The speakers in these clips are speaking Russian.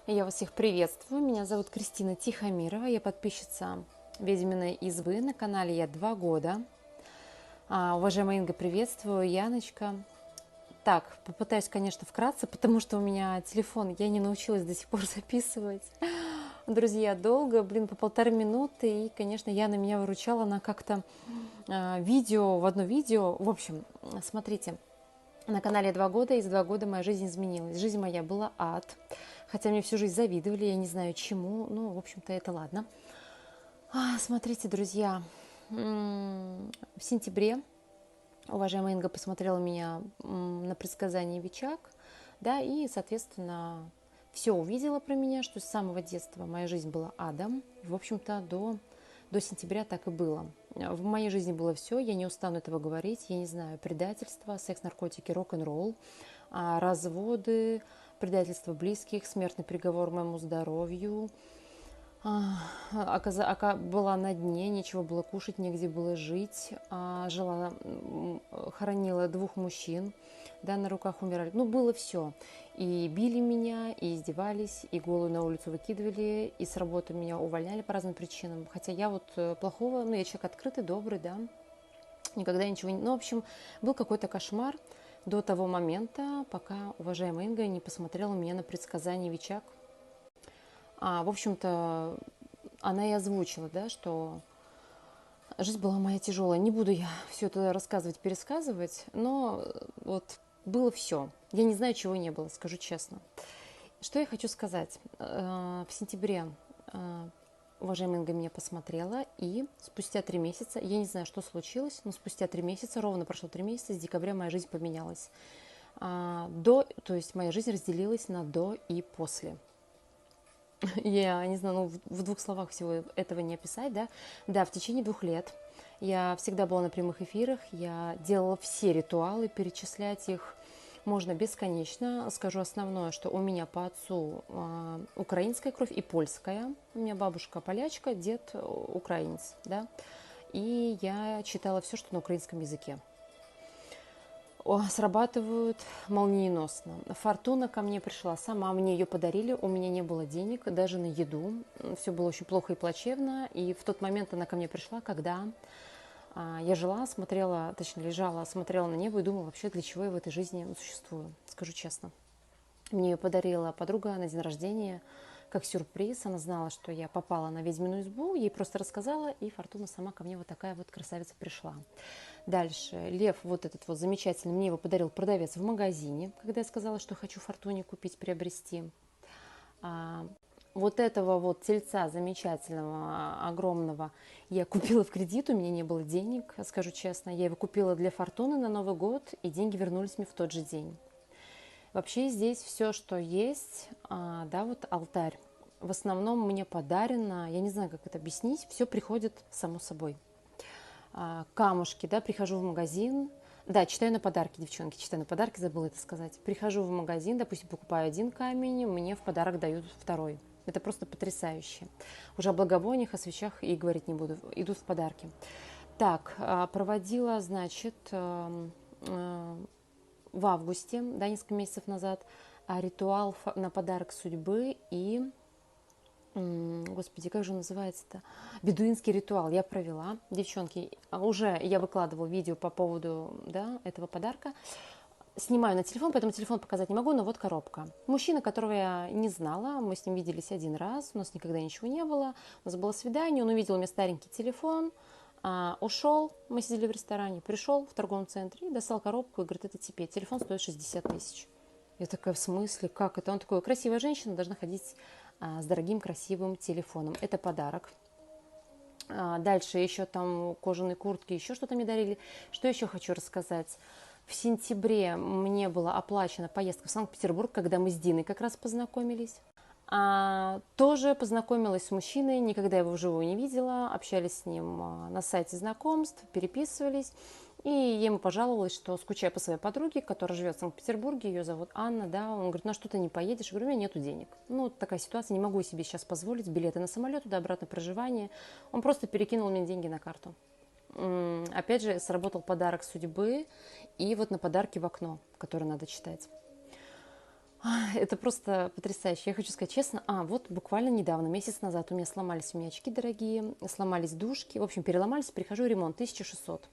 Я вас всех приветствую. Меня зовут Кристина Тихомирова. Я подписчица «Ведьминой избы». На канале я 2 года. Уважаемая Инга, приветствую. Яночка. Так, попытаюсь, конечно, вкратце, потому что у меня телефон, я не научилась до сих пор записывать. Друзья, долго, по 1,5 минуты. И, конечно, Яна меня выручала. Она как-то видео в одно видео. В общем, смотрите. На канале 2 года, и за 2 года моя жизнь изменилась. Жизнь моя была ад, хотя мне всю жизнь завидовали, я не знаю чему, ну, в общем-то, это ладно. Смотрите, друзья, в сентябре уважаемая Инга посмотрела меня на предсказание Вичак, да, и, соответственно, все увидела про меня, что с самого детства моя жизнь была адом. В общем-то, до сентября так и было. В моей жизни было все, я не устану этого говорить, я не знаю, предательство, секс, наркотики, рок-н-ролл, разводы, предательство близких, смертный приговор моему здоровью. Была на дне, нечего было кушать, негде было жить. Хоронила 2 мужчин, да, на руках умирали. Ну, было все. И били меня, и издевались, и голую на улицу выкидывали, и с работы меня увольняли по разным причинам. Хотя я вот плохого, ну, я человек открытый, добрый, да, никогда ничего не... Ну, в общем, был какой-то кошмар до того момента, пока уважаемая Инга не посмотрела меня на предсказание Вичак. В общем-то, она и озвучила, да, что жизнь была моя тяжелая. Не буду я все это рассказывать, пересказывать, но вот было все. Я не знаю, чего не было, скажу честно. Что я хочу сказать. В сентябре уважаемая Инга меня посмотрела, и спустя 3 месяца, я не знаю, что случилось, но спустя 3 месяца, ровно прошло 3 месяца, с декабря моя жизнь поменялась. То есть моя жизнь разделилась на до и после. Я не знаю, ну, в 2 словах всего этого не описать, да. Да, в течение 2 лет я всегда была на прямых эфирах, я делала все ритуалы, перечислять их можно бесконечно. Скажу основное, что у меня по отцу украинская кровь и польская. У меня бабушка полячка, дед украинец, да. И я читала все, что на украинском языке. Срабатывают молниеносно. Фортуна ко мне пришла сама, мне ее подарили, у меня не было денег даже на еду, все было очень плохо и плачевно, и в тот момент она ко мне пришла, когда я жила, смотрела, точнее лежала, смотрела на небо и думала вообще, для чего я в этой жизни существую, скажу честно. Мне ее подарила подруга на день рождения, как сюрприз. Она знала, что я попала на ведьмину избу, ей просто рассказала, и Фортуна сама ко мне вот такая вот красавица пришла. Дальше. Лев вот этот вот замечательный, мне его подарил продавец в магазине, когда я сказала, что хочу Фортуне купить, приобрести. Вот этого вот тельца замечательного, огромного, я купила в кредит, у меня не было денег, скажу честно. Я его купила для Фортуны на Новый год, и деньги вернулись мне в тот же день. Вообще здесь все, что есть, да, вот алтарь, в основном мне подарено, я не знаю, как это объяснить, все приходит само собой. Камушки, да, прихожу в магазин, да, читаю на подарки, девчонки, читаю на подарки, забыла это сказать. Прихожу в магазин, допустим, покупаю 1 камень, мне в подарок дают 2. Это просто потрясающе. Уже о благовониях, о свечах и говорить не буду, идут в подарки. Так, проводила, значит, в августе, да, несколько месяцев назад, ритуал на подарок судьбы и, господи, как же он называется-то? Бедуинский ритуал я провела. Девчонки, уже я выкладывала видео по поводу, да, этого подарка. Снимаю на телефон, поэтому телефон показать не могу, но вот коробка. Мужчина, которого я не знала, мы с ним виделись 1 раз, у нас никогда ничего не было. У нас было свидание, он увидел у меня старенький телефон, ушел, мы сидели в ресторане, пришел в торговом центре и достал коробку и говорит, это тебе, телефон стоит 60 тысяч. Я такая, в смысле, как это? Он такой, красивая женщина должна ходить с дорогим красивым телефоном. Это подарок. Дальше еще там кожаные куртки, еще что-то мне дарили. Что еще хочу рассказать? В сентябре мне была оплачена поездка в Санкт-Петербург, когда мы с Диной как раз познакомились. Тоже познакомилась с мужчиной, никогда его вживую не видела, общались с ним на сайте знакомств, переписывались. И я ему пожаловалась, что скучаю по своей подруге, которая живет в Санкт-Петербурге, ее зовут Анна, да, он говорит, ну что ты не поедешь? Я говорю, у меня нету денег. Ну, вот такая ситуация, не могу себе сейчас позволить билеты на самолет, туда-обратно проживание. Он просто перекинул мне деньги на карту. Опять же, сработал подарок судьбы и вот на подарки в окно, который надо читать. Это просто потрясающе. Я хочу сказать честно, вот буквально недавно, месяц назад у меня очки дорогие, сломались дужки, в общем, переломались, прихожу, ремонт, 1600.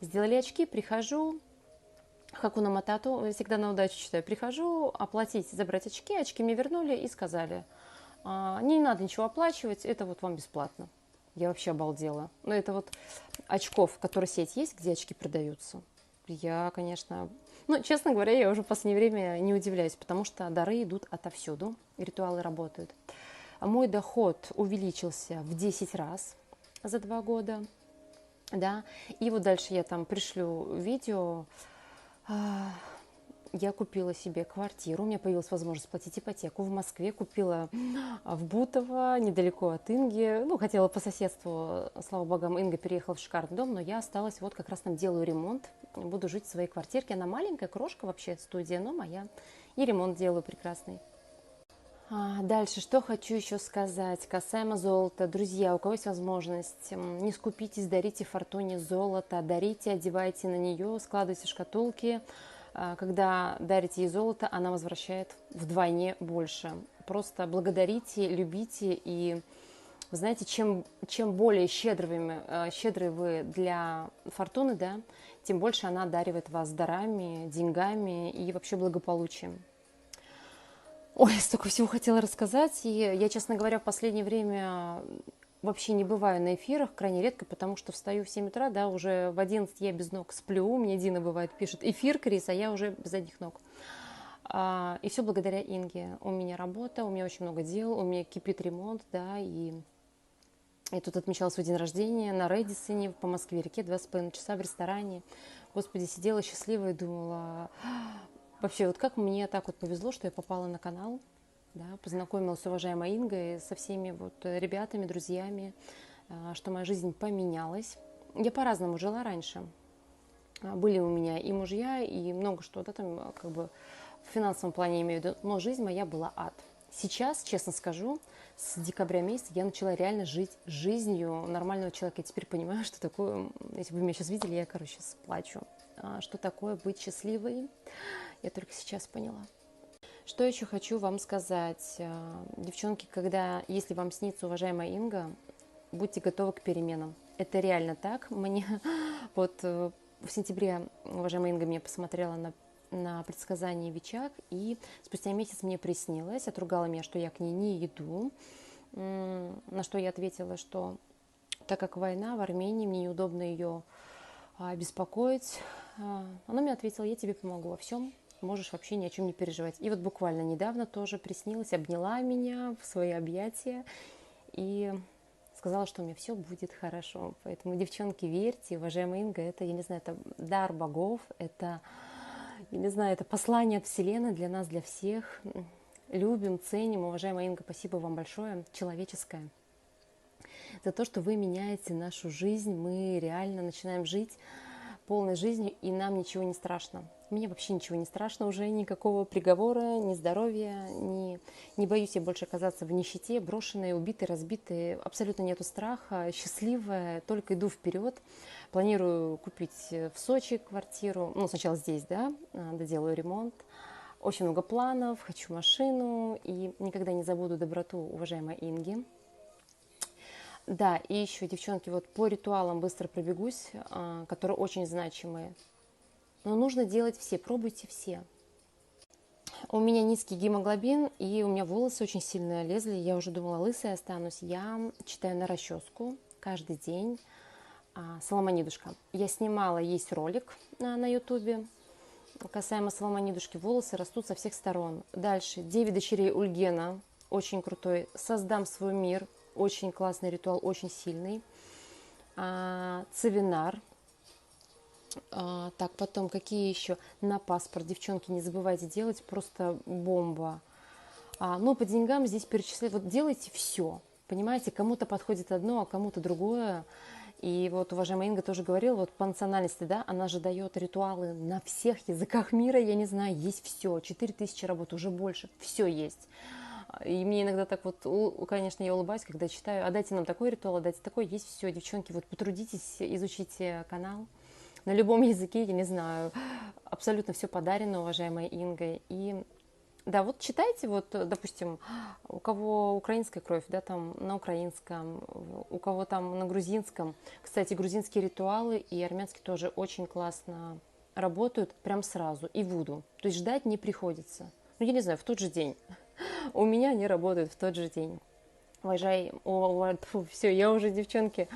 Сделали очки, прихожу, Хакуна Матату, всегда на удачу читаю, прихожу, оплатить, забрать очки, очки мне вернули и сказали, не надо ничего оплачивать, это вот вам бесплатно. Я вообще обалдела. Но это вот очков, которые сеть есть, где очки продаются. Я, конечно, честно говоря, я уже в последнее время не удивляюсь, потому что дары идут отовсюду, и ритуалы работают. А мой доход увеличился в 10 раз за 2 года, да, и вот дальше я там пришлю видео. Я купила себе квартиру, у меня появилась возможность платить ипотеку в Москве, купила в Бутово, недалеко от Инги, хотела по соседству, слава богам, Инга переехала в шикарный дом, но я осталась, вот как раз там делаю ремонт, буду жить в своей квартирке, она маленькая, крошка вообще, студия, но моя, и ремонт делаю прекрасный. Дальше, что хочу еще сказать касаемо золота. Друзья, у кого есть возможность, не скупитесь, дарите Фортуне золото, дарите, одевайте на нее, складывайте в шкатулки. Когда дарите ей золото, она возвращает вдвойне больше. Просто благодарите, любите. И вы знаете, чем более щедры вы для Фортуны, да, тем больше она одаривает вас дарами, деньгами и вообще благополучием. Ой, столько всего хотела рассказать, и я, честно говоря, в последнее время вообще не бываю на эфирах, крайне редко, потому что встаю в 7 утра, да, уже в 11 я без ног сплю, мне Дина бывает пишет, эфир, Крис, а я уже без одних ног. И все благодаря Инге. У меня работа, у меня очень много дел, у меня кипит ремонт, да, и я тут отмечала свой день рождения на Рэдисоне по Москве-реке, 2,5 часа в ресторане. Господи, сидела счастливая и думала, вообще, вот как мне так вот повезло, что я попала на канал, да, познакомилась с уважаемой Ингой, со всеми вот ребятами, друзьями, что моя жизнь поменялась. Я по-разному жила раньше. Были у меня и мужья, и много что, да, там как бы в финансовом плане имею в виду, но жизнь моя была ад. Сейчас, честно скажу, с декабря месяца я начала реально жить жизнью нормального человека. Я теперь понимаю, что такое, если бы вы меня сейчас видели, я, сейчас плачу. Что такое быть счастливой, я только сейчас поняла. Что еще хочу вам сказать, девчонки, если вам снится уважаемая Инга, будьте готовы к переменам. Это реально так. Мне вот в сентябре уважаемая Инга меня посмотрела на предсказание Вичак, и спустя месяц мне приснилось, отругала меня, что я к ней не иду, на что я ответила, что так как война в Армении, мне неудобно ее беспокоить. Она мне ответила, я тебе помогу во всем, можешь вообще ни о чем не переживать. И вот буквально недавно тоже приснилась, обняла меня в свои объятия и сказала, что у меня все будет хорошо. Поэтому, девчонки, верьте, уважаемая Инга, это, я не знаю, это дар богов, это, я не знаю, это послание от Вселенной для нас, для всех. Любим, ценим. Уважаемая Инга, спасибо вам большое, человеческое, за то, что вы меняете нашу жизнь. Мы реально начинаем жить полной жизнью, и нам ничего не страшно. Мне вообще ничего не страшно уже, никакого приговора, ни здоровья, не боюсь я больше оказаться в нищете, брошенной, убитой, разбитой. Абсолютно нету страха, счастливая, только иду вперед. Планирую купить в Сочи квартиру, сначала здесь, да, доделаю ремонт. Очень много планов, хочу машину, и никогда не забуду доброту уважаемой Инги. Да, и еще, девчонки, вот по ритуалам быстро пробегусь, которые очень значимые. Но нужно делать все, пробуйте все. У меня низкий гемоглобин, и у меня волосы очень сильно лезли. Я уже думала, лысая останусь. Я читаю на расческу каждый день. Соломонидушка. Я снимала, есть ролик на ютубе. Касаемо соломонидушки, волосы растут со всех сторон. Дальше, 9 дочерей Ульгена, очень крутой. Создам свой мир, очень классный ритуал, очень сильный. Цивинар. Так, потом какие еще? На паспорт, девчонки, не забывайте делать, просто бомба. По деньгам здесь перечислять, вот делайте все, понимаете, кому-то подходит одно, а кому-то другое. И вот уважаемая Инга тоже говорила, вот по национальности, да, она же дает ритуалы на всех языках мира, я не знаю, есть все, 4000 работ, уже больше, все есть. И мне иногда так вот, конечно, я улыбаюсь, когда читаю, дайте нам такой ритуал, дайте такой, есть все, девчонки, вот потрудитесь, изучите канал. На любом языке, я не знаю, абсолютно все подарено, уважаемая Инга. И Да, вот читайте, вот, допустим, у кого украинская кровь, да, там на украинском, у кого там на грузинском. Кстати, грузинские ритуалы и армянские тоже очень классно работают прям сразу, и вуду. То есть ждать не приходится. Ну, я не знаю, в тот же день. У меня они работают в тот же день. Все, я уже, девчонки,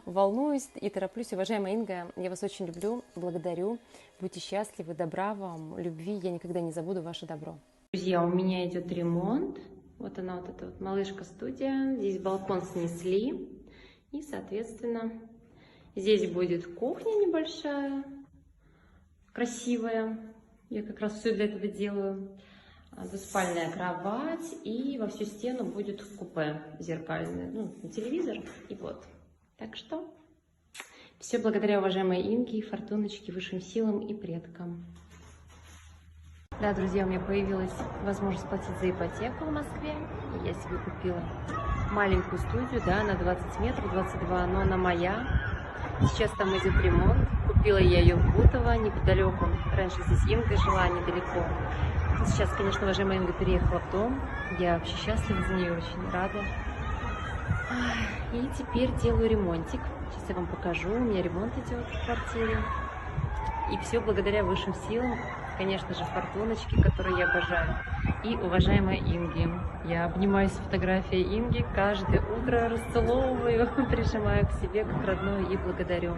волнуюсь и тороплюсь. Уважаемая Инга, я вас очень люблю, благодарю. Будьте счастливы, добра вам, любви. Я никогда не забуду ваше добро. Друзья, у меня идет ремонт. Вот она, вот эта вот малышка-студия. Здесь балкон снесли. И, соответственно, здесь будет кухня небольшая, красивая. Я как раз все для этого делаю. Двуспальная кровать. И во всю стену будет купе зеркальное. Ну, телевизор. И вот. Так что все благодаря уважаемой Инге, Фортуночке, высшим силам и предкам. Да, друзья, у меня появилась возможность платить за ипотеку в Москве. И я себе купила маленькую студию, да, на 20 метров, 22, но она моя. Сейчас там идет ремонт. Купила я ее в Бутово, неподалеку. Раньше здесь Инга жила, недалеко. Сейчас, конечно, уважаемая Инга переехала в дом. Я вообще счастлива за нее, очень рада. И теперь делаю ремонтик. Сейчас я вам покажу. У меня ремонт идет в квартире. И все благодаря высшим силам. Конечно же, Фортуночки, которую я обожаю, и уважаемой Инги. Я обнимаюсь с фотографией Инги, каждое утро расцеловываю, прижимаю к себе как родную и благодарю.